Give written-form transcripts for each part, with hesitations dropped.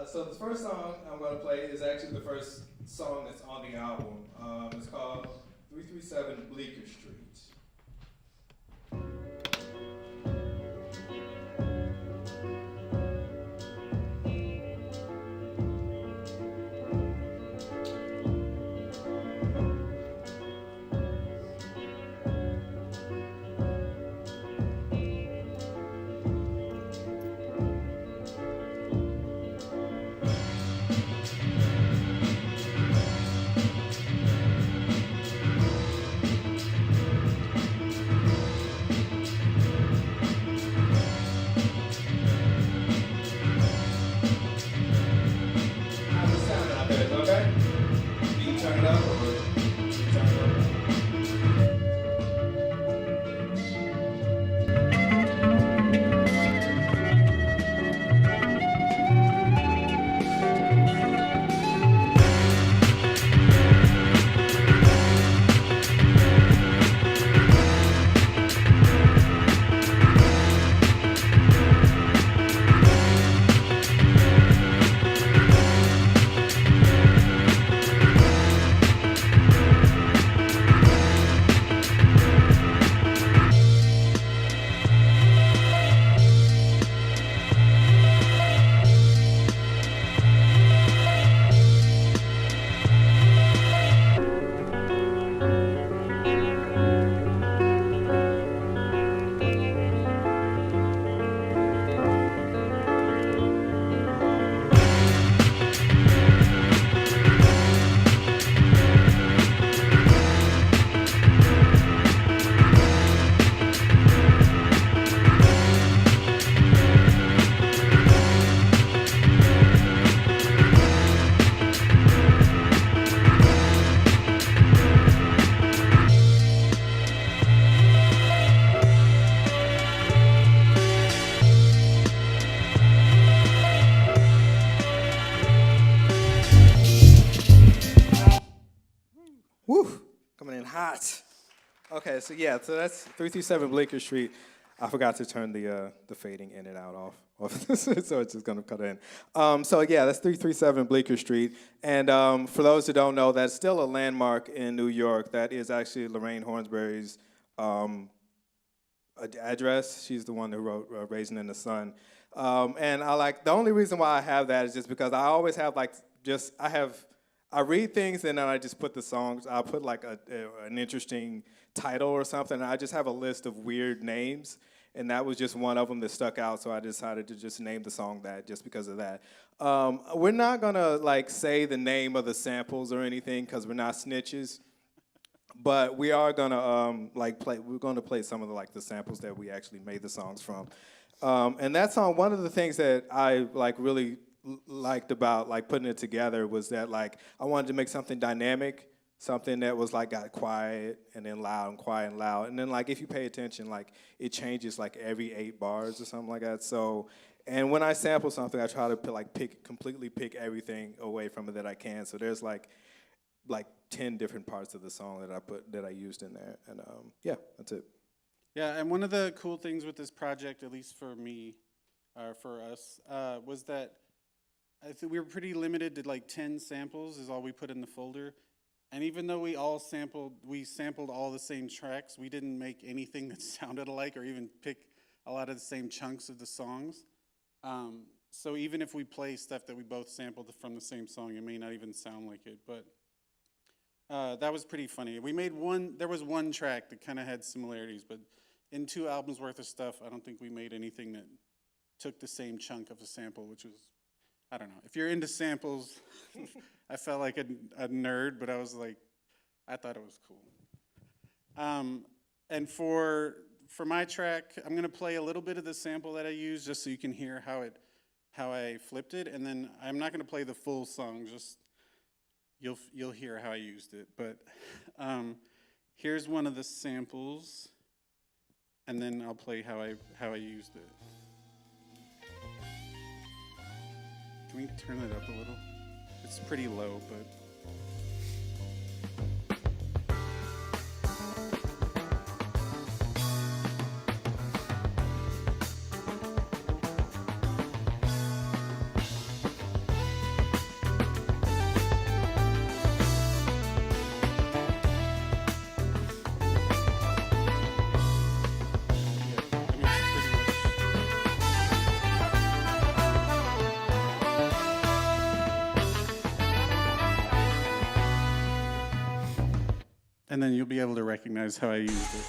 So the first song I'm going to play is actually the first song that's on the album. It's called 337 Bleecker Street. Woo, coming in hot. Okay, so yeah, so that's 337 Bleecker Street. I forgot to turn the fading in and out off, so it's just gonna cut in. So yeah, that's 337 Bleecker Street. And for those who don't know, that's still a landmark in New York. That is actually Lorraine Hornsberry's address. She's the one who wrote Raisin in the Sun. And the only reason why I have that is just because I always have I read things and then I just put the songs. I'll put like an interesting title or something. And I just have a list of weird names, and that was just one of them that stuck out. So I decided to just name the song that just because of that. We're not gonna say the name of the samples or anything because we're not snitches. But we are gonna play. We're gonna play some of the samples that we actually made the songs from. And that song, one of the things that I really liked about putting it together was that I wanted to make something dynamic, something that was got quiet and then loud and quiet and loud, and then if you pay attention, it changes every 8 bars or something like that. So, and when I sample something, I try to completely pick everything away from it that I can. So there's like 10 different parts of the song that I used in there, and yeah, that's it. Yeah, and one of the cool things with this project, at least for me, for us, was that I think we were pretty limited to 10 samples is all we put in the folder. And even though we sampled all the same tracks, we didn't make anything that sounded alike or even pick a lot of the same chunks of the songs. So even if we play stuff that we both sampled from the same song, it may not even sound like it, but that was pretty funny. There was one track that kind of had similarities, but in 2 albums worth of stuff, I don't think we made anything that took the same chunk of a sample, which was, I don't know. If you're into samples, I felt like a nerd, but I thought it was cool. And for my track, I'm gonna play a little bit of the sample that I used just so you can hear how I flipped it, and then I'm not gonna play the full song, just you'll hear how I used it. But here's one of the samples, and then I'll play how I used it. Can we turn it up a little? It's pretty low, but. and then you'll be able to recognize how I used it.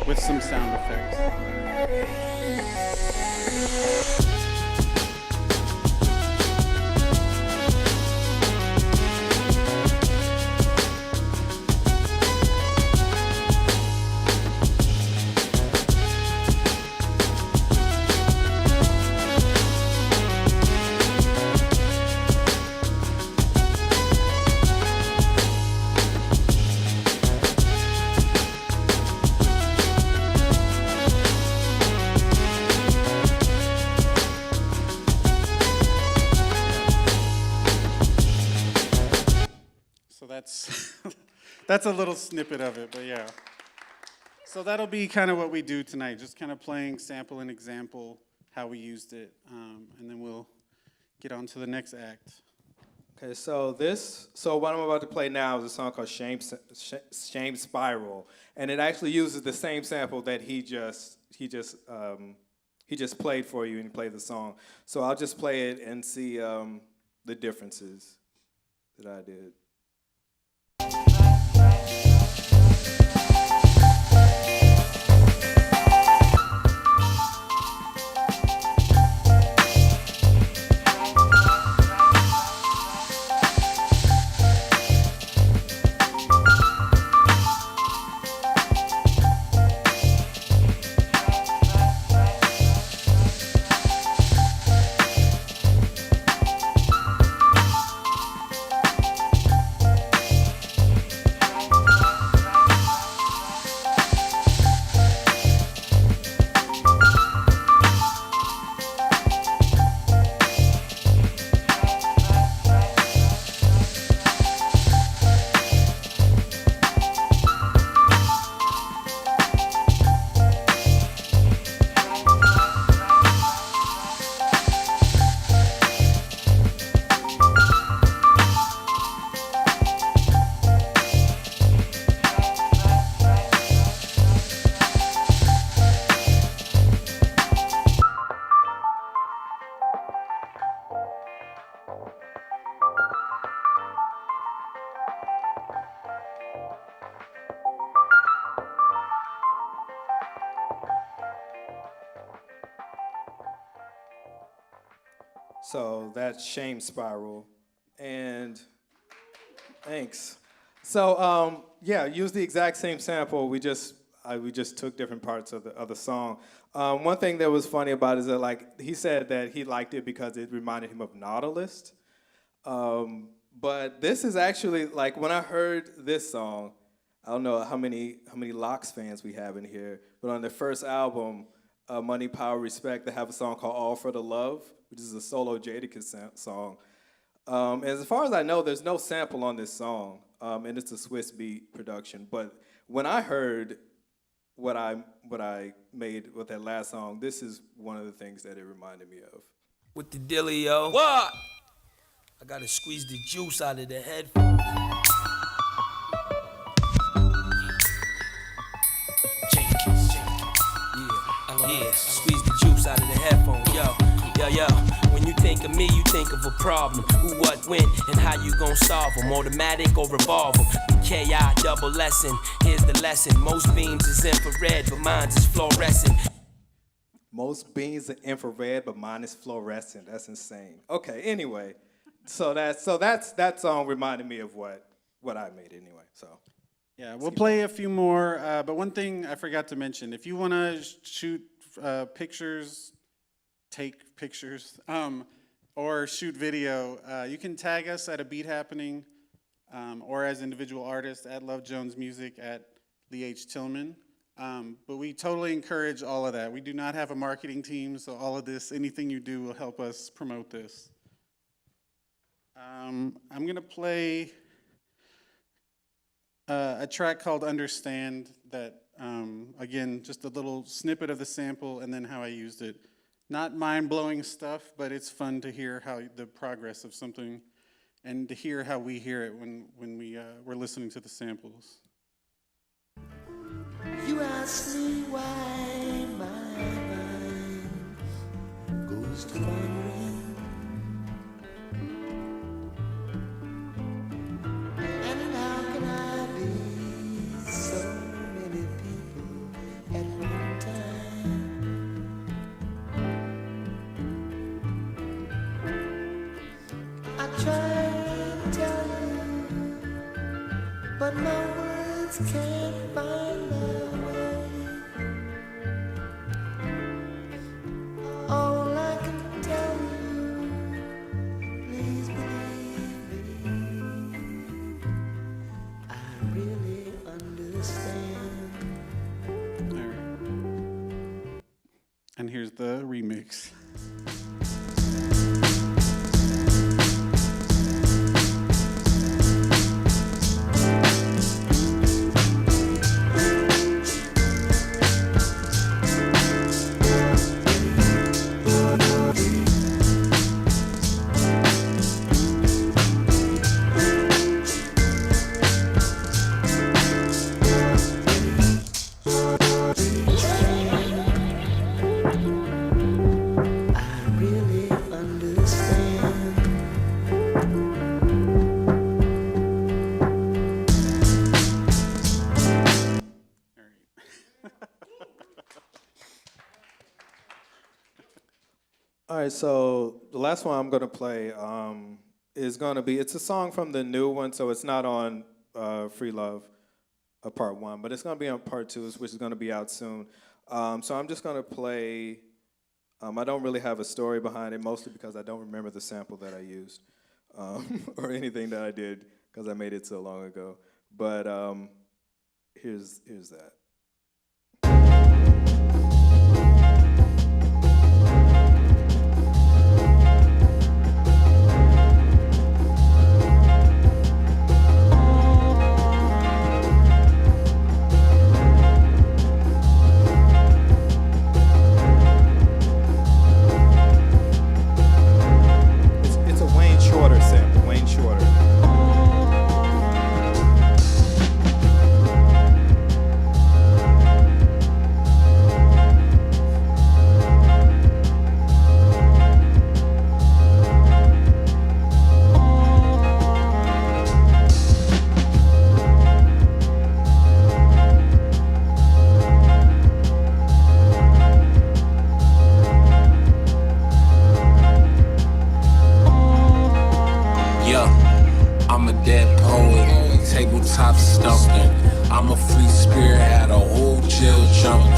With some sound effects. That's a little snippet of it, but yeah. So that'll be kind of what we do tonight, just kind of playing sample and example, how we used it, and then we'll get on to the next act. Okay, so what I'm about to play now is a song called Shame Spiral, and it actually uses the same sample that he just played for you and he played the song. So I'll just play it and see the differences that I did. So that's Shame Spiral, and thanks. So yeah, use the exact same sample. We just took different parts of the song. One thing that was funny about it is that, like, he said that he liked it because it reminded him of Nautilus. But this is actually, like, when I heard this song, I don't know how many Lox fans we have in here, but on their first album, Money, Power, Respect, they have a song called All for the Love, which is a solo Jadakiss song. As far as I know, there's no sample on this song, and it's a Swiss beat production. But when I heard what I made with that last song, this is one of the things that it reminded me of. With the dealio. What? I gotta squeeze the juice out of the headphones. Yeah, squeeze the juice out of the headphones, yo. When you think of me, you think of a problem. Who, what, when, and how you gon' solve them. Automatic or revolve them. KI double lesson, here's the lesson. Most beams is infrared, but mine is fluorescent. Most beams are infrared, but mine is fluorescent. That's insane. Okay, anyway. So that song reminded me of what I made anyway, so. Yeah, we'll play a few more, but one thing I forgot to mention, if you want to shoot pictures, take pictures, or shoot video, you can tag us at abeathappening, or as individual artists at luvjonezmusic, at leehtillman. But we totally encourage all of that. We do not have a marketing team, so all of this, anything you do will help us promote this. I'm going to play a track called Understand that, again, just a little snippet of the sample and then how I used it. Not mind-blowing stuff, but it's fun to hear how the progress of something and to hear how we hear it when we're listening to the samples. You ask me why my mind goes to wandering, and how can I be so many people at one time? I try to tell you, but my words can't find their way. All I can tell you, please believe me, I really understand. All right. And here's the remix. I really understand. All right. All right, so the last one I'm gonna play is gonna be, it's a song from the new one, so it's not on FREELUV part 1, but it's gonna be on part 2, which is gonna be out soon. So I'm just gonna play, I don't really have a story behind it, mostly because I don't remember the sample that I used or anything that I did, because I made it so long ago. But here's that. It's a Wayne Shorter sample, Wayne Shorter. Yeah, I'm a dead poet, tabletop stumping. I'm a free spirit, had a whole jail jumping.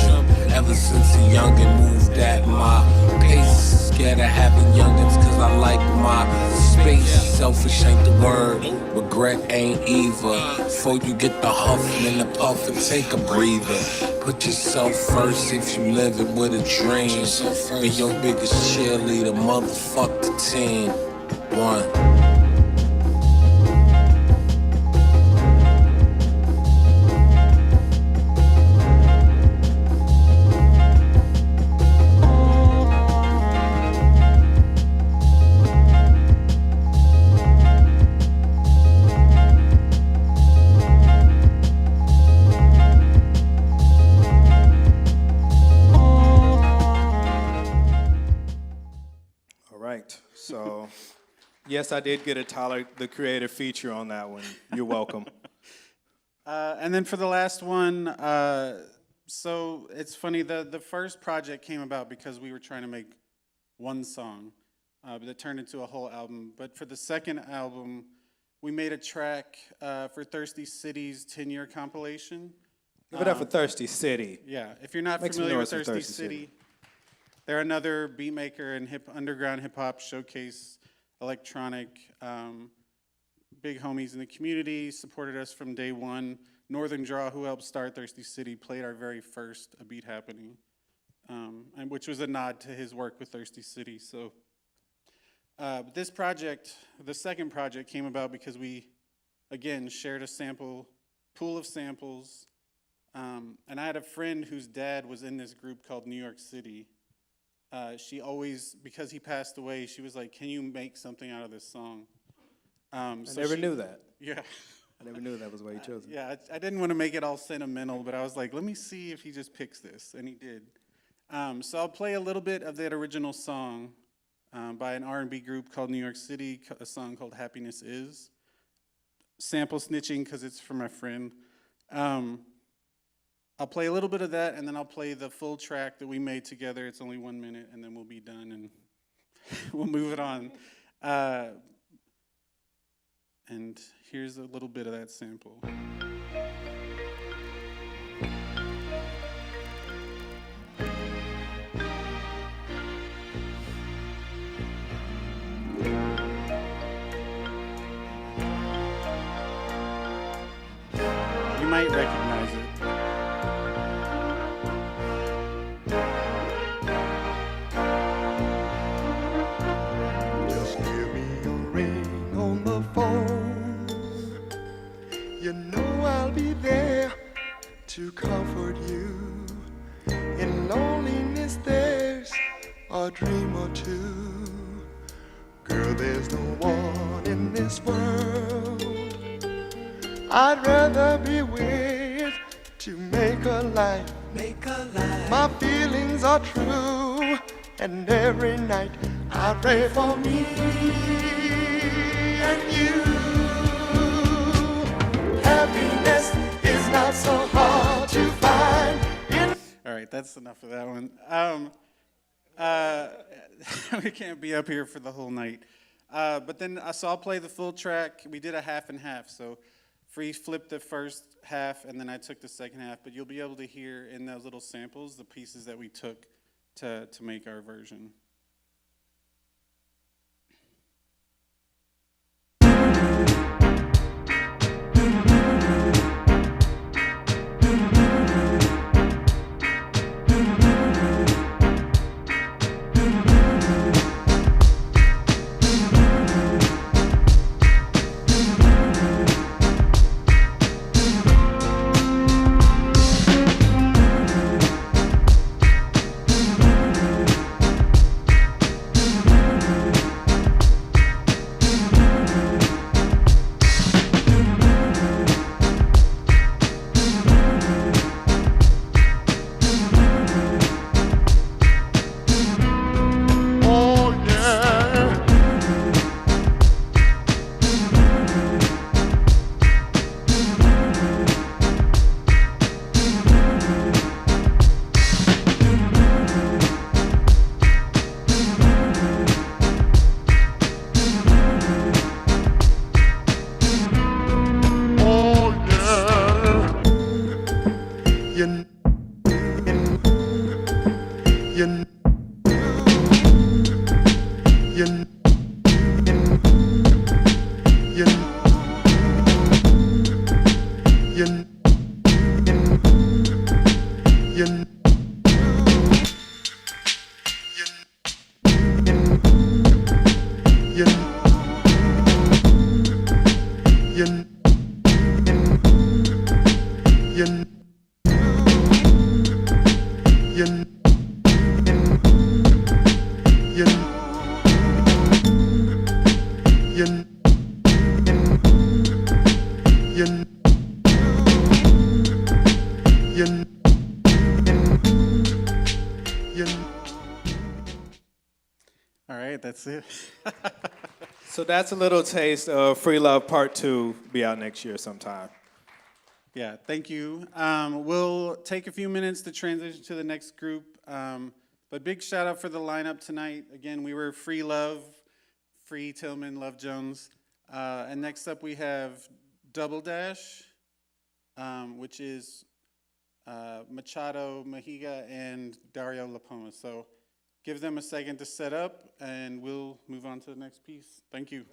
Ever since a youngin' moved at my pace. Scared of having youngins cause I like my space. Selfish ain't the word, regret ain't either. Before you get the huffin' and the puffin', take a breather. Put yourself first if you living with a dream. Be your biggest cheerleader, motherfuck the team. One. All right, so yes, I did get a Tyler, the Creator feature on that one. You're welcome. And then for the last one, so it's funny, the first project came about because we were trying to make one song, but it turned into a whole album. But for the second album, we made a track for Thirsty City's 10-year compilation. Give it up for Thirsty City. Yeah, if you're not Make some familiar with noise for Thirsty Thirsty City, City. they're another beatmaker and underground hip-hop showcase, electronic, big homies in the community, supported us from day one. Northern Draw, who helped start Thirsty City, played our very first abeathappening, and which was a nod to his work with Thirsty City. So but this project, the second project, came about because we, again, shared a pool of samples. And I had a friend whose dad was in this group called New York City. She always, because he passed away, she was like, can you make something out of this song? I never knew that. Yeah. I never knew that was why you chose it. Yeah, I didn't want to make it all sentimental, but I was like, let me see if he just picks this, and he did. So I'll play a little bit of that original song by an R&B group called New York City, a song called Happiness Is. Sample snitching because it's for my friend. I'll play a little bit of that, and then I'll play the full track that we made together. It's only 1 minute, and then we'll be done, and we'll move it on. And here's a little bit of that sample. You might recognize it. Just give me a ring on the phone. You know I'll be there to comfort you. In loneliness there's a dream or two. Girl, there's no one in this world I'd rather be with to make a life. My feelings are true, and every night I pray for me and you. Happiness is not so hard to find. All right, that's enough of that one. We can't be up here for the whole night. But then, so I'll play the full track. We did a half and half, so Free flipped the first half, and then I took the second half. But you'll be able to hear in those little samples the pieces that we took to make our version. All right, that's it. So that's a little taste of Free Love Part 2. Be out next year sometime. Yeah, thank you. We'll take a few minutes to transition to the next group. But big shout out for the lineup tonight. Again, we were FREELUV, Free, Tillman, Luvjonez. And next up we have Double Dash, which is Machado, Mahiga, and Dario Lapoma. So give them a second to set up, and we'll move on to the next piece. Thank you.